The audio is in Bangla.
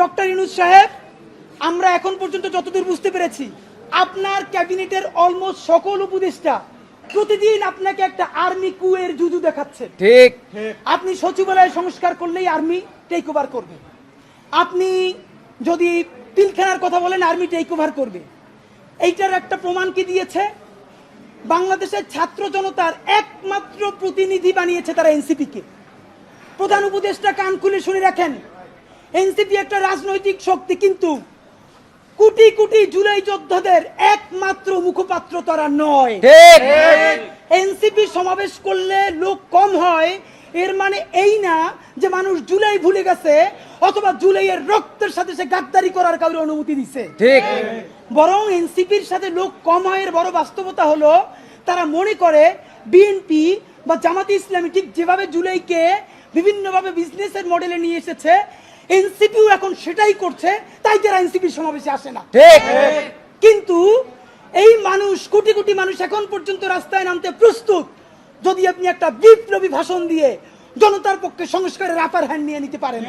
ডক্টর ইউনূস সাহেব, আমরা এখন পর্যন্ত যতদূর বুঝতে পেরেছি আপনার ক্যাবিনেটের অলমোস্ট সকল উপদেষ্টা প্রতিদিন আপনাকে একটা আর্মি কুয়ের জুজু দেখাচ্ছে। ঠিক। আপনি সচিবালয় সংস্কার করলেই আর্মি টেক ওভার করবে, আপনি যদি পিলখানার কথা বলেন আর্মি টেক ওভার করবে। এইটার একটা প্রমাণ কি দিয়েছে? বাংলাদেশের ছাত্র জনতার একমাত্র প্রতিনিধি বানিয়েছে তারা এনসিপিকে। প্রধান উপদেষ্টা কান খুলে শুনে রাখেন, এনসিপি একটা রাজনৈতিক শক্তি, কিন্তু কোটি কোটি জুলাই যোদ্ধাদের একমাত্র মুখপাত্র তারা নয়। এনসিপি সমাবেশ করলে লোক কম হয় এর মানে এই না যে মানুষ জুলাই ভুলে গেছে অথবা জুলাইয়ের রক্তের সাথে সে গাদ্দারি করার কাউকে অনুমতি দিছে। বরং এনসিপির সাথে লোক কম হয় এর বড় বাস্তবতা হলো তারা মনে করে বিএনপি বা জামাতে ইসলামী ঠিক যেভাবে জুলাইকে বিভিন্নভাবে বিজনেসের মডেলে নিয়ে এসেছে, এনসিপিও এখন সেটাই করছে, তাই তারা এনসিপির সমাবেশে আসে না। কিন্তু এই মানুষ, কোটি কোটি মানুষ এখন পর্যন্ত রাস্তায় নামতে প্রস্তুত যদি আপনি একটা বিপ্লবী ভাষণ দিয়ে জনতার পক্ষে সংস্কারের আপার হ্যান্ড নিয়ে নিতে পারেন।